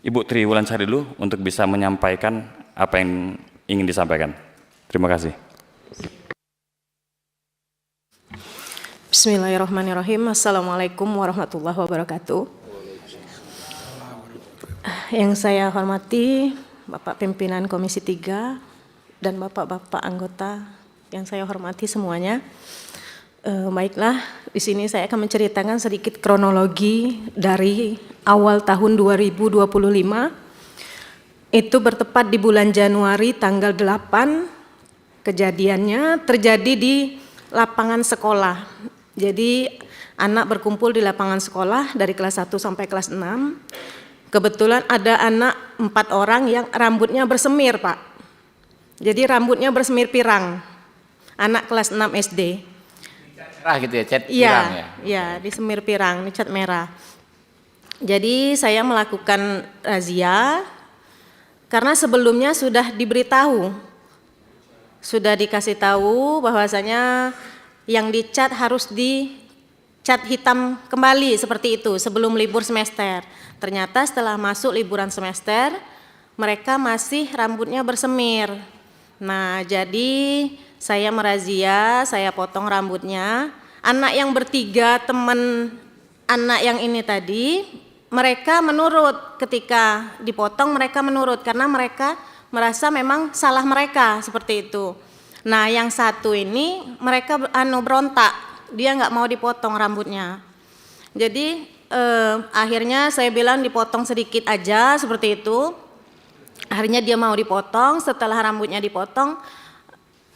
Ibu Tri Wulansari dulu untuk bisa menyampaikan apa yang ingin disampaikan. Terima kasih. Bismillahirrahmanirrahim. Assalamualaikum warahmatullahi wabarakatuh. Yang saya hormati Bapak Pimpinan Komisi 3 dan Bapak-Bapak anggota yang saya hormati semuanya. Baiklah, di sini saya akan menceritakan sedikit kronologi dari awal tahun 2025. Itu bertepat di bulan Januari tanggal 8. Kejadiannya terjadi di lapangan sekolah. Jadi anak berkumpul di lapangan sekolah dari kelas 1 sampai kelas 6. Kebetulan ada anak 4 orang yang rambutnya bersemir, Pak. Jadi rambutnya bersemir pirang. Anak kelas 6 SD. Merah gitu ya, cat pirang ya? Iya, di semir pirang, di cat merah. Jadi saya melakukan razia karena sebelumnya sudah diberitahu, sudah dikasih tahu bahwasanya yang dicat harus dicat hitam kembali seperti itu sebelum libur semester. Ternyata setelah masuk liburan semester, mereka masih rambutnya bersemir. Nah, jadi saya merazia, saya potong rambutnya. Anak yang bertiga teman anak yang ini tadi, mereka menurut ketika dipotong, mereka menurut karena mereka merasa memang salah mereka seperti itu. Nah, yang satu ini mereka berontak, dia nggak mau dipotong rambutnya. Jadi akhirnya saya bilang dipotong sedikit aja seperti itu. Akhirnya dia mau dipotong. Setelah rambutnya dipotong,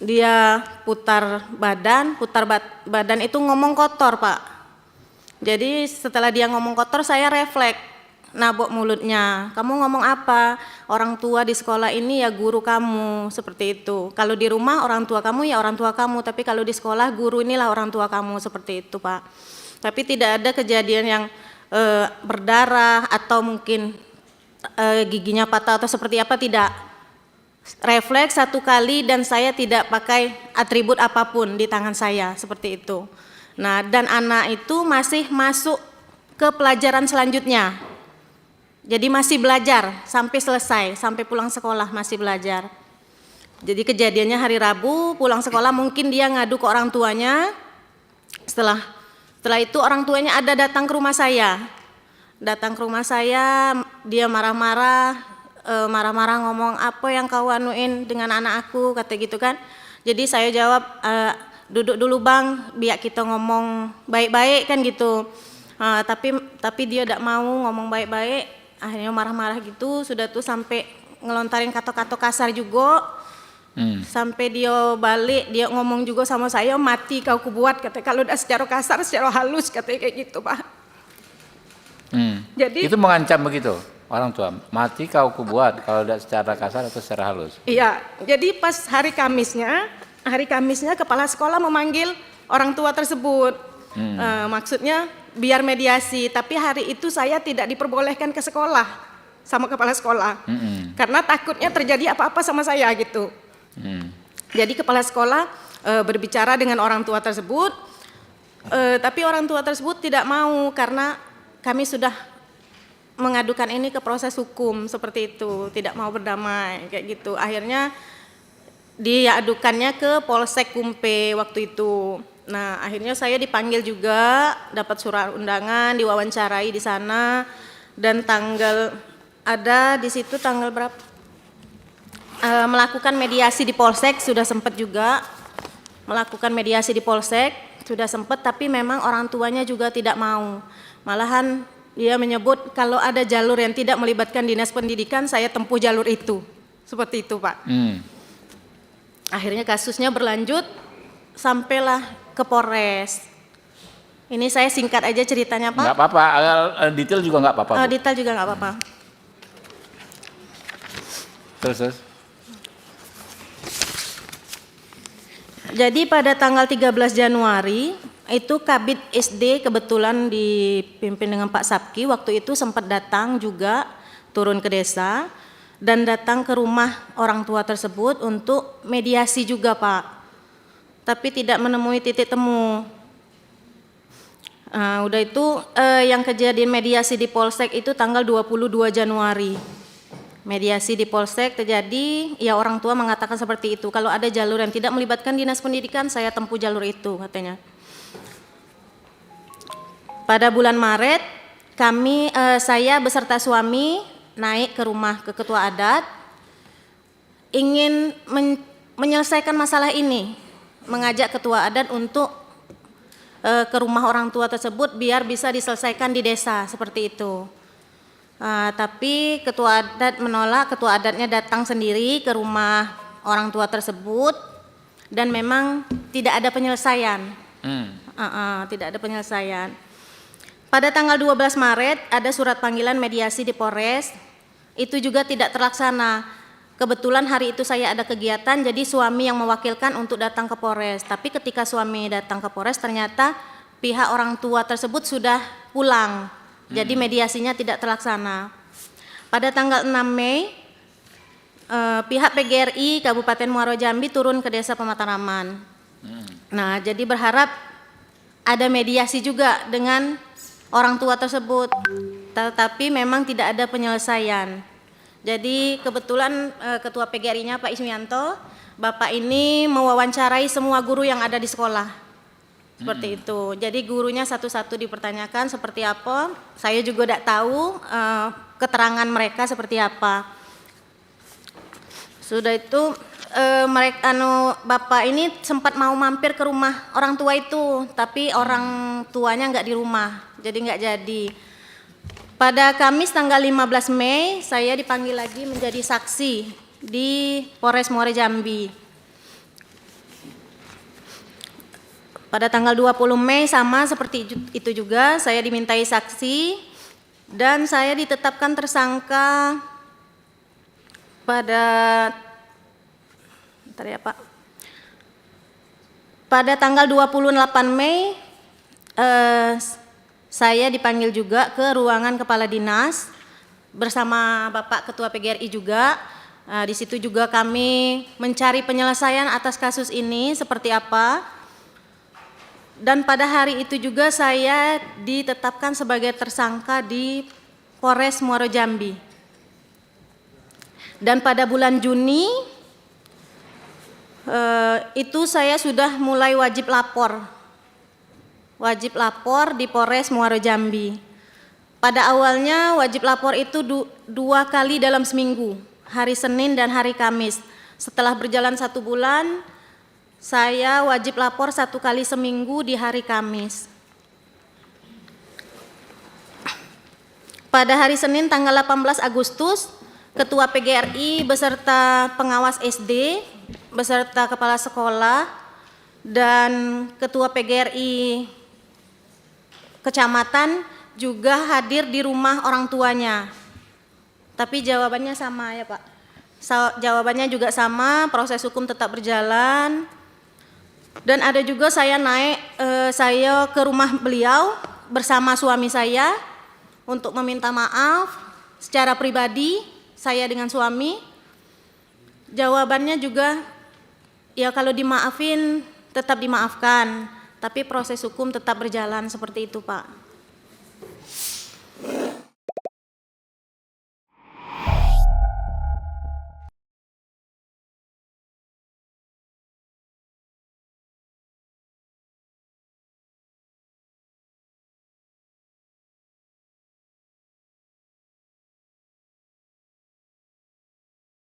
dia putar badan itu ngomong kotor, Pak. Jadi setelah dia ngomong kotor, saya refleks, nabok mulutnya. Kamu ngomong apa? Orang tua di sekolah ini ya guru kamu, seperti itu. Kalau di rumah orang tua kamu ya orang tua kamu, tapi kalau di sekolah guru inilah orang tua kamu, seperti itu, Pak. Tapi tidak ada kejadian yang berdarah atau mungkin giginya patah atau seperti apa, tidak. Refleks satu kali dan saya tidak pakai atribut apapun di tangan saya, seperti itu. Nah, dan anak itu masih masuk ke pelajaran selanjutnya. Jadi masih belajar sampai selesai, sampai pulang sekolah masih belajar. Jadi kejadiannya hari Rabu, pulang sekolah mungkin dia ngadu ke orang tuanya. Setelah itu orang tuanya ada datang ke rumah saya. Datang ke rumah saya, dia marah-marah ngomong, apa yang kau anuin dengan anak aku, kata gitu kan. Jadi saya jawab, duduk dulu bang, biar kita ngomong baik-baik kan gitu. Tapi dia tidak mau ngomong baik-baik, akhirnya marah-marah gitu. Sudah tuh sampai ngelontarin kata-kata kasar juga. Sampai dia balik, dia ngomong juga sama saya, mati kau kubuat, kata. Kalau udah secara kasar, secara halus, katanya kayak gitu, Pak. Jadi itu mengancam begitu orang tua, mati kau kubuat kalau tidak secara kasar atau secara halus. Iya, jadi pas hari Kamisnya kepala sekolah memanggil orang tua tersebut. Maksudnya biar mediasi, tapi hari itu saya tidak diperbolehkan ke sekolah sama kepala sekolah. Karena takutnya terjadi apa-apa sama saya gitu. Jadi kepala sekolah berbicara dengan orang tua tersebut, tapi orang tua tersebut tidak mau karena kami sudah mengadukan ini ke proses hukum seperti itu, tidak mau berdamai kayak gitu. Akhirnya dia adukannya ke Polsek Kumpe waktu itu. Nah, akhirnya saya dipanggil juga, dapat surat undangan, diwawancarai di sana, dan tanggal ada di situ tanggal berapa? Melakukan mediasi di Polsek sudah sempat juga, melakukan mediasi di Polsek sudah sempat, tapi memang orang tuanya juga tidak mau. Malahan dia menyebut kalau ada jalur yang tidak melibatkan dinas pendidikan, saya tempuh jalur itu. Seperti itu, Pak. Akhirnya kasusnya berlanjut sampailah ke Polres. Ini saya singkat aja ceritanya, Pak. Nggak apa-apa, detail juga nggak apa-apa. Detail juga nggak apa-apa. Terus. Jadi pada tanggal 13 Januari itu Kabid SD kebetulan dipimpin dengan Pak Sabki, waktu itu sempat datang juga, turun ke desa dan datang ke rumah orang tua tersebut untuk mediasi juga, Pak. Tapi tidak menemui titik temu. Udah itu yang kejadian mediasi di Polsek itu tanggal 22 Januari. Mediasi di Polsek terjadi, ya orang tua mengatakan seperti itu. Kalau ada jalur yang tidak melibatkan dinas pendidikan, saya tempuh jalur itu katanya. Pada bulan Maret, saya beserta suami naik ke rumah ke ketua adat, ingin menyelesaikan masalah ini, mengajak ketua adat untuk ke rumah orang tua tersebut biar bisa diselesaikan di desa seperti itu. Tapi ketua adat menolak, ketua adatnya datang sendiri ke rumah orang tua tersebut dan memang tidak ada penyelesaian. Tidak ada penyelesaian. Pada tanggal 12 Maret ada surat panggilan mediasi di Polres, itu juga tidak terlaksana. Kebetulan hari itu saya ada kegiatan, jadi suami yang mewakilkan untuk datang ke Polres. Tapi ketika suami datang ke Polres, ternyata pihak orang tua tersebut sudah pulang. Jadi mediasinya tidak terlaksana. Pada tanggal 6 Mei, pihak PGRI Kabupaten Muaro Jambi turun ke Desa Pemataraman. Nah, jadi berharap ada mediasi juga dengan orang tua tersebut. Tetapi memang tidak ada penyelesaian. Jadi kebetulan ketua PGRI-nya Pak Ismianto, Bapak ini mewawancarai semua guru yang ada di sekolah. Seperti itu. Jadi gurunya satu-satu dipertanyakan seperti apa. Saya juga tidak tahu keterangan mereka seperti apa. Sudah itu Bapak ini sempat mau mampir ke rumah orang tua itu, tapi orang tuanya nggak di rumah, jadi nggak jadi. Pada Kamis tanggal 15 Mei, saya dipanggil lagi menjadi saksi di Polres Muaro Jambi. Pada tanggal 20 Mei sama seperti itu juga, saya dimintai saksi dan saya ditetapkan tersangka pada pada tanggal 28 Mei saya dipanggil juga ke ruangan kepala dinas bersama Bapak Ketua PGRI juga. Di situ juga kami mencari penyelesaian atas kasus ini seperti apa. Dan pada hari itu juga saya ditetapkan sebagai tersangka di Polres Muaro Jambi. Dan pada bulan Juni itu saya sudah mulai wajib lapor di Polres Muaro Jambi. Pada awalnya wajib lapor itu 2 kali dalam seminggu, hari Senin dan hari Kamis. Setelah berjalan 1 bulan, saya wajib lapor 1 kali seminggu di hari Kamis. Pada hari Senin tanggal 18 Agustus, Ketua PGRI beserta pengawas SD, beserta kepala sekolah, dan Ketua PGRI Kecamatan juga hadir di rumah orang tuanya. Tapi jawabannya sama ya Pak. Jawabannya juga sama, proses hukum tetap berjalan. Dan ada juga saya saya ke rumah beliau bersama suami saya untuk meminta maaf secara pribadi, saya dengan suami. Jawabannya juga ya kalau dimaafin tetap dimaafkan, tapi proses hukum tetap berjalan seperti itu Pak.